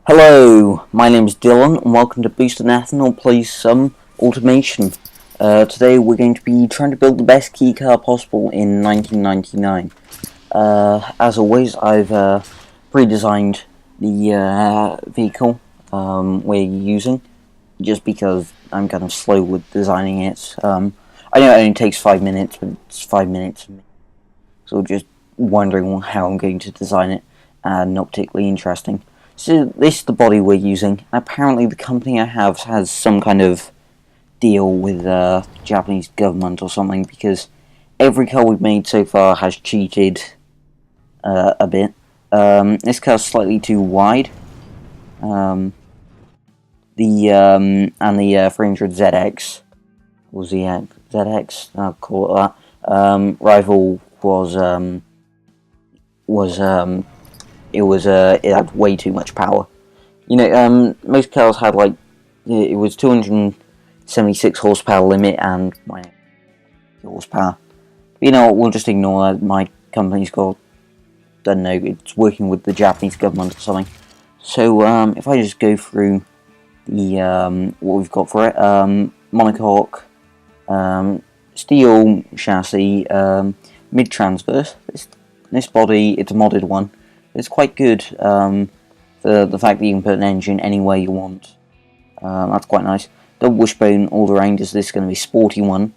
Hello, my name is Dylan, and welcome to Boost and Ethanol Plays Some Automation. Today we're going to be trying to build the best key car possible in 1999. As always, I've pre-designed the vehicle we're using, just because I'm kind of slow with designing it. I know it only takes 5 minutes, but it's 5 minutes, so just wondering how I'm going to design it, and not particularly interesting. So this is the body we're using. Apparently the company I have has some kind of deal with the Japanese government or something, because every car we've made so far has cheated a bit. This car's slightly too wide. And the 300ZX, or ZX, I'll call it that, rival it had way too much power. You know, most cars had it was 276 horsepower limit and my horsepower. But you know what, we'll just ignore that. My company's got, don't know, it's working with the Japanese government or something. So if I just go through the what we've got for it, monocoque, steel chassis, mid transverse. This body, it's a modded one. It's quite good for the fact that you can put an engine anywhere you want. That's quite nice. Double wishbone all around. Is this going to be sporty one?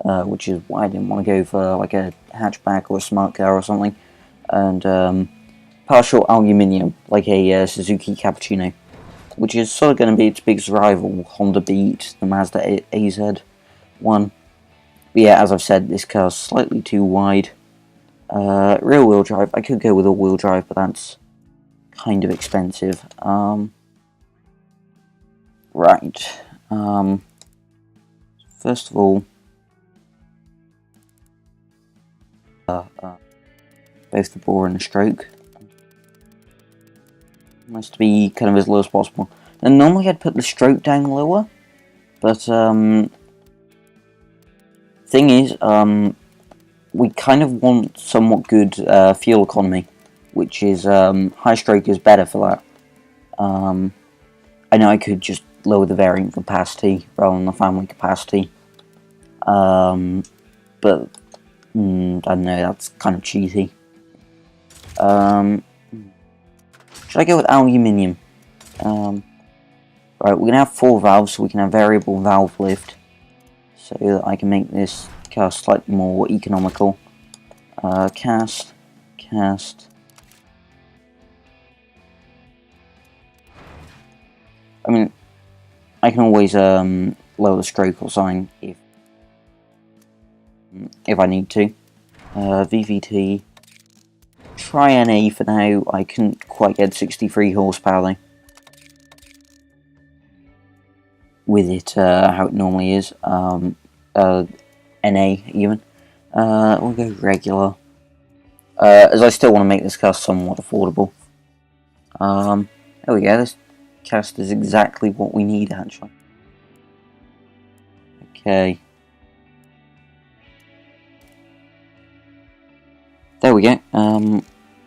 Which is why I didn't want to go for like a hatchback or a smart car or something. And partial aluminium, like a Suzuki Cappuccino, which is sort of going to be its biggest rival, Honda Beat, the Mazda AZ1. But yeah, as I've said, this car's slightly too wide. Rear wheel drive, I could go with all wheel drive, but that's kind of expensive. Right. First of all, both the bore and the stroke. Must be kind of as low as possible. And normally I'd put the stroke down lower, but thing is, we kind of want somewhat good fuel economy, which is high stroke is better for that. I know I could just lower the variant capacity rather than the family capacity, but I don't know, that's kind of cheesy. Should I go with aluminium? Right, we're going to have 4 valves, so we can have variable valve lift, so that I can make this car slightly more economical. Cast. I mean, I can always lower the stroke or something if I need to. VVT. Try NA for now. I couldn't quite get 63 horsepower though. With it how it normally is. NA even. We'll go regular. As I still want to make this car somewhat affordable. There we go. This cast is exactly what we need actually. Okay. There we go.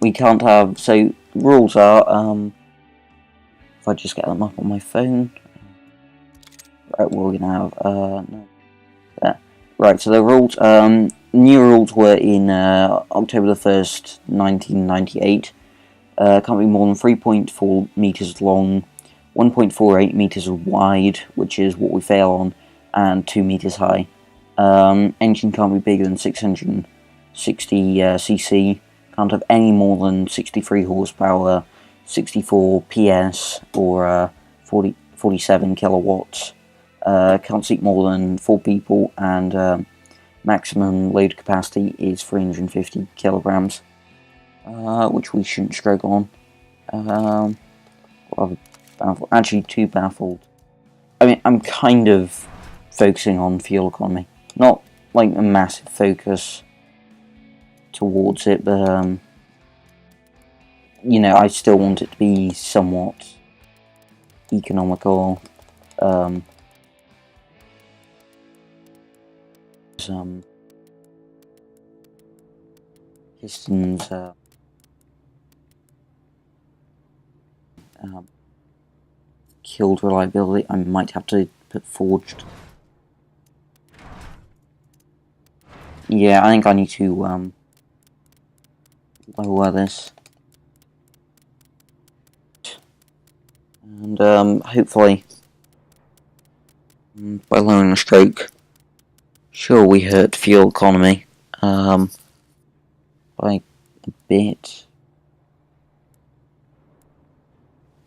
We can't have, so rules are, if I just get them up on my phone. Right, we're gonna have, no, there. Right, so the rules, new rules were in October the 1st, 1998. Can't be more than 3.4 meters long, 1.48 meters wide, which is what we fail on, and 2 meters high. Engine can't be bigger than 660 cc. Can't have any more than 63 horsepower, 64 PS, or 47 kilowatts. Can't seat more than 4 people, and maximum load capacity is 350 kilograms, which we shouldn't struggle on. Actually, too baffled. I mean, I'm kind of focusing on fuel economy, not like a massive focus towards it, but you know, I still want it to be somewhat economical. Some pistons, killed reliability. I might have to put forged. Yeah, I think I need to lower this. And hopefully by lowering the stroke, sure we hurt fuel economy by a bit.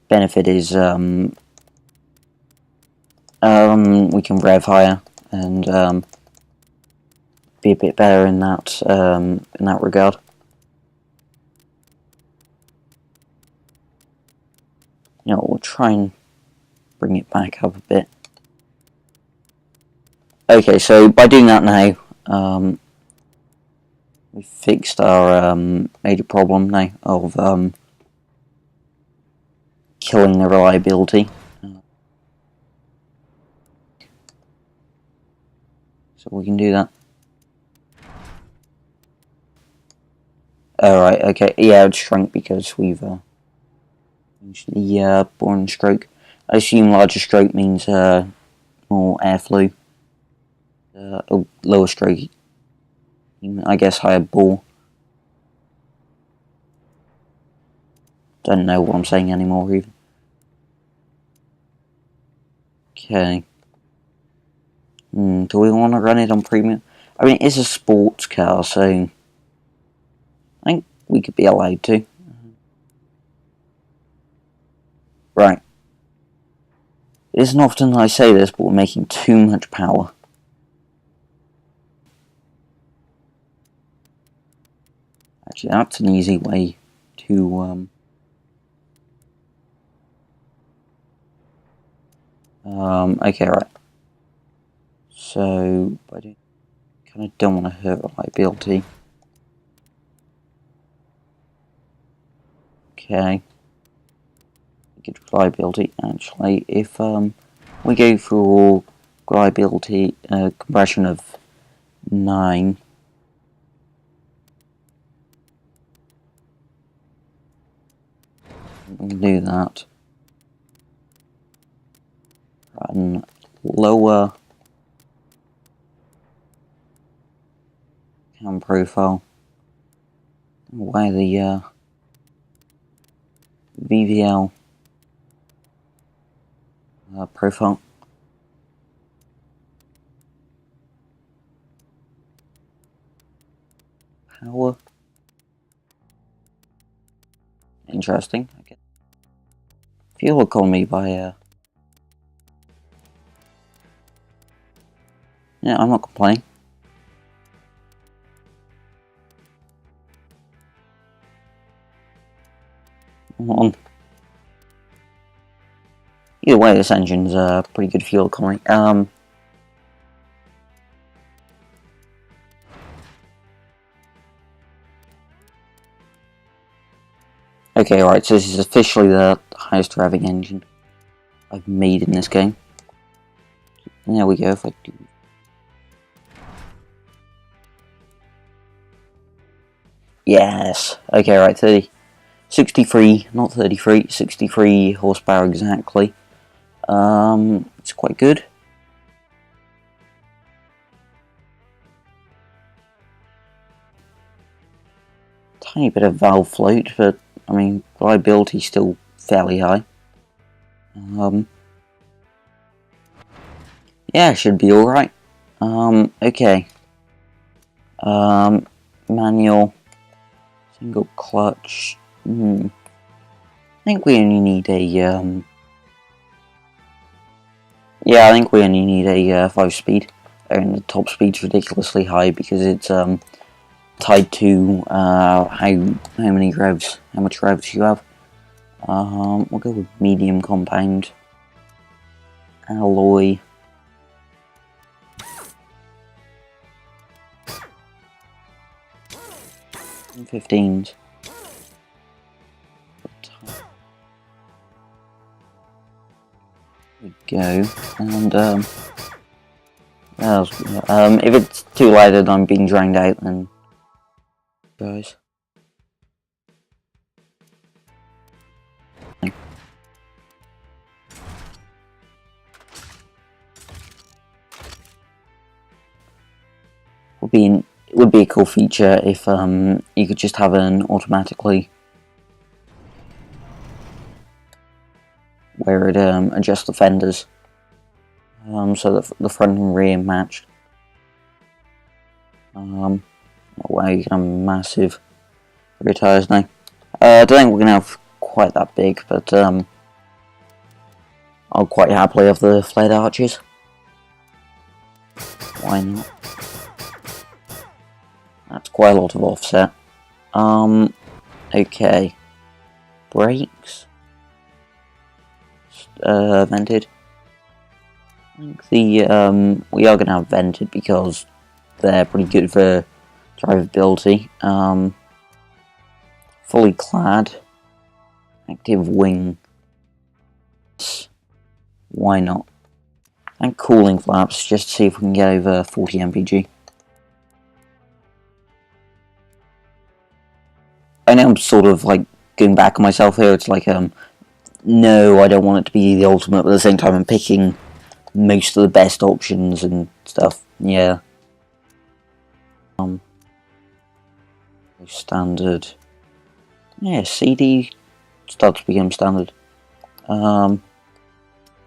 Benefit is we can rev higher and be a bit better in that regard. You know, we'll try and bring it back up a bit. Okay, so by doing that now, we fixed our major problem now of killing the reliability. So we can do that. Alright, okay, yeah, it shrunk because we've changed the boring stroke. I assume larger stroke means more airflow. Lower stroke, I guess higher bore. Don't know what I'm saying anymore even. Okay. Do we want to run it on premium? I mean, it's a sports car, so I think we could be allowed to. Right. It isn't often I say this, but we're making too much power. Actually, that's an easy way to okay, right. So, I kind of don't want to hurt reliability. Okay. Good reliability, actually. If we go for reliability compression of 9, we can do that. And lower cam profile. Why the VVL profile. Power. Interesting. Okay. Fuel economy by yeah, I'm not complaining. On. Either way, this engine's pretty good fuel economy. Okay, right, so this is officially the highest revving engine I've made in this game. And there we go, if I do... Yes! Okay, right, 63, not 33, 63 horsepower exactly. It's quite good. Tiny bit of valve float, but I mean, reliability's still fairly high. Yeah, should be alright. Okay. Manual. Single clutch. I think we only need a, yeah, I think we only need a 5-speed. And the top speed's ridiculously high because it's, tied to, how many revs, how much revs you have. We'll go with medium compound. Alloy. 15s. There we go. And if it's too late and I'm being drained out, then guys. It would be a cool feature if you could just have an automatically where it adjusts the fenders so that the front and rear match. Oh, wow, you can have massive rear tyres now. I don't think we're gonna have quite that big, but I'll quite happily have the flared arches. Why not? That's quite a lot of offset. Okay. Brakes. Vented. I think we are gonna have vented because they're pretty good for drivability. Fully clad. Active wing. Why not? And cooling flaps, just to see if we can get over 40 mpg. I know I'm sort of like going back on myself here. It's like no, I don't want it to be the ultimate, but at the same time I'm picking most of the best options and stuff. Yeah. Standard. Yeah, CD starts to become standard.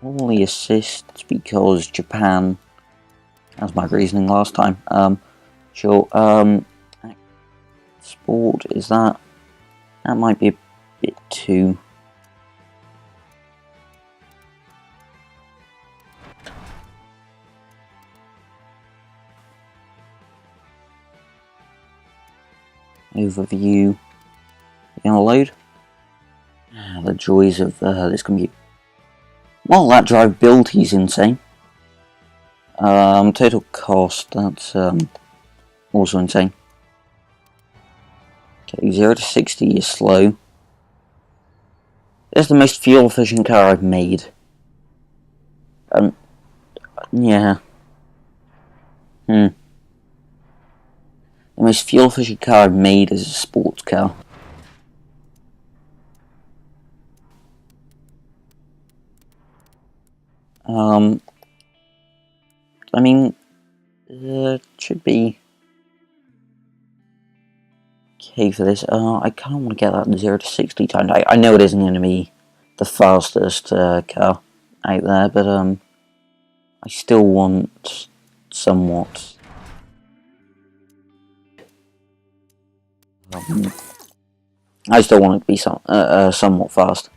Only assists because Japan. That's my reasoning last time. Sure. Sport, is that might be a bit too. Overview. Gonna load. The joys of this computer. Well, that drivability is insane. Total cost, that's also insane. Okay, 0 to 60 is slow. It's the most fuel efficient car I've made. Yeah. The most fuel efficient car I've made is a sports car. I mean, it should be okay for this. I kind of want to get that 0 to 60 time. I know it isn't going to be the fastest car out there, but I still want somewhat. I still want it to be somewhat fast.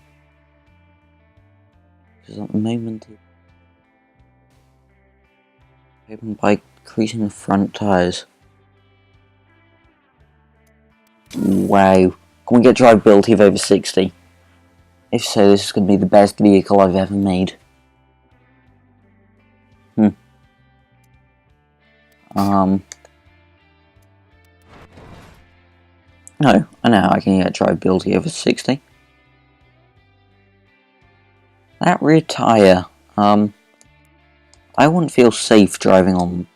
Because at the moment, open by increasing the front tyres. Wow. Can we get drivability of over 60? If so, this is going to be the best vehicle I've ever made. No, I know I can get drivability over 60. That rear tyre, I wouldn't feel safe driving on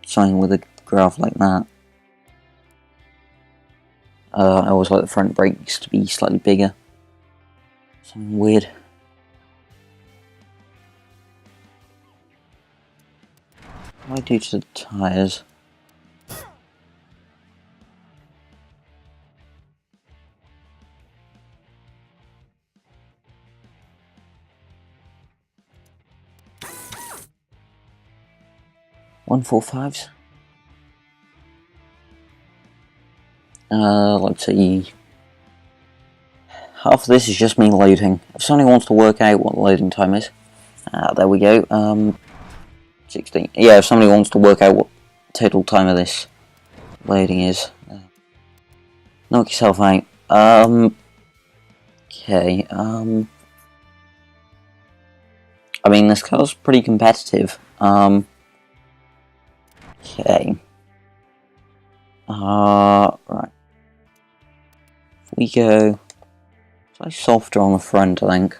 something with a graph like that. I always like the front brakes to be slightly bigger. Something weird. What do I do to the tyres? $145s. Let's see. Half of this is just me loading. If somebody wants to work out what the loading time is, there we go. 16. Yeah, if somebody wants to work out what total time of this loading is, knock yourself out. Okay. I mean, this car's pretty competitive. Okay. Right. If we go slightly softer on the front, I think.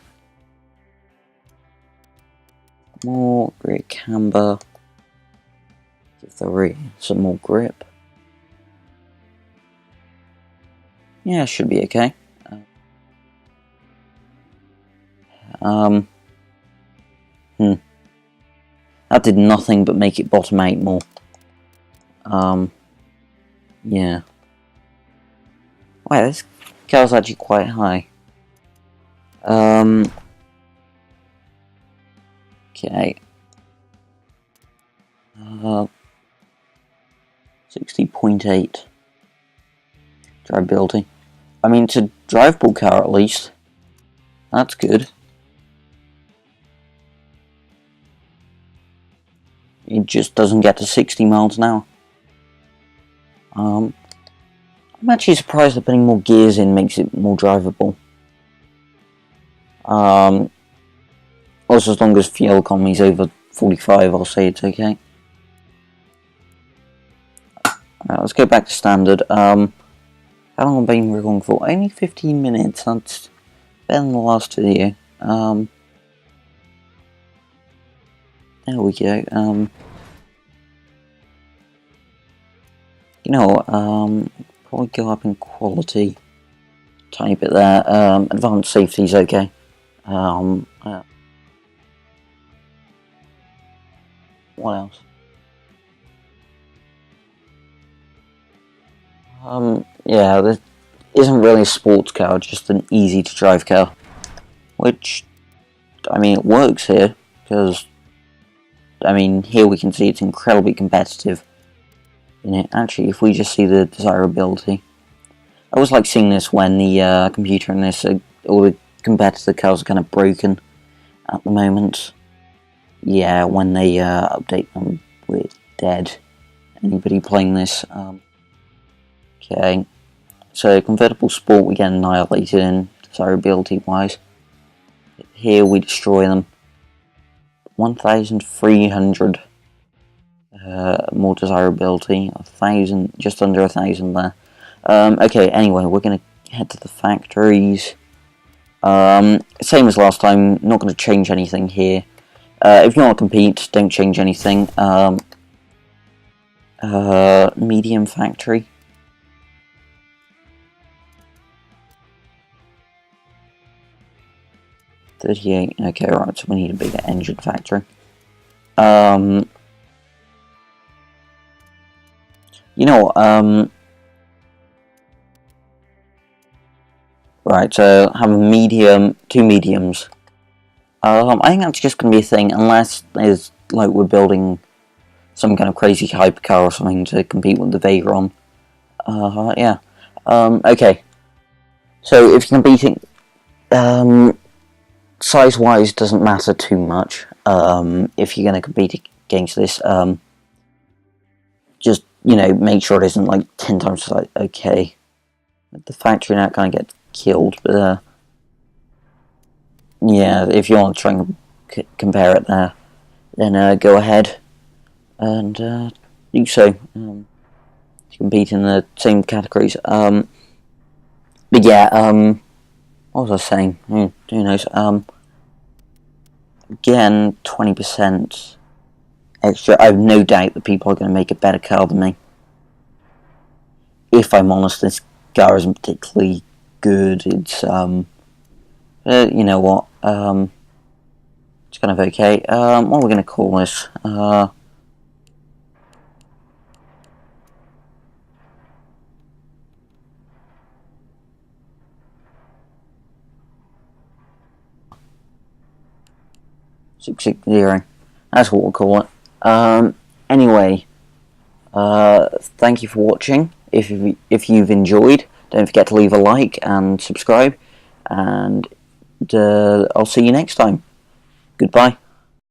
More rear camber. Give the rear some more grip. Yeah, should be okay. That did nothing but make it bottom out more. Yeah. Wow, this car's actually quite high. Okay. 60.8 drivability. I mean, it's a drivable car at least. That's good. It just doesn't get to 60 miles an hour. I'm actually surprised that putting more gears in makes it more drivable. Also, as long as fuel economy is over 45, I'll say it's okay. Alright, let's go back to standard. How long have I been recording for? Only 15 minutes. That's better than the last video. There we go. You know, probably go up in quality. Tiny bit there. Advanced safety's okay. What else? Yeah, this isn't really a sports car, just an easy to drive car. Which, I mean, it works here, because, I mean, here we can see it's incredibly competitive. Actually, if we just see the desirability. I always like seeing this when the computer in this, all the competitor cars are kind of broken at the moment. Yeah, when they update them, we're dead. Anybody playing this? Okay, so convertible sport we get annihilated in desirability wise. Here we destroy them. 1,300 more desirability. 1,000, just under 1,000 there. Okay, anyway, we're gonna head to the factories. Same as last time. Not gonna change anything here. If you want to compete, don't change anything. Medium factory. $38. Okay, right. So we need a bigger engine factory. You know, right. So have a medium, 2 mediums. I think that's just going to be a thing, unless there's like we're building some kind of crazy hypercar or something to compete with the Veyron. Yeah. Okay. So if you're competing, size-wise doesn't matter too much. If you're going to compete against this, just, you know, make sure it isn't like 10 times the size. Okay. The factory now kind of gets killed, but yeah, if you want to try and compare it there, then go ahead and do so. To compete in the same categories. But yeah, what was I saying? Who knows? Again, 20% extra. I have no doubt that people are going to make a better car than me. If I'm honest, this car isn't particularly good. It's, you know what? It's kind of okay. What are we going to call this? $660. That's what we'll call it. Anyway, thank you for watching. If you've enjoyed, don't forget to leave a like and subscribe. And I'll see you next time. Goodbye.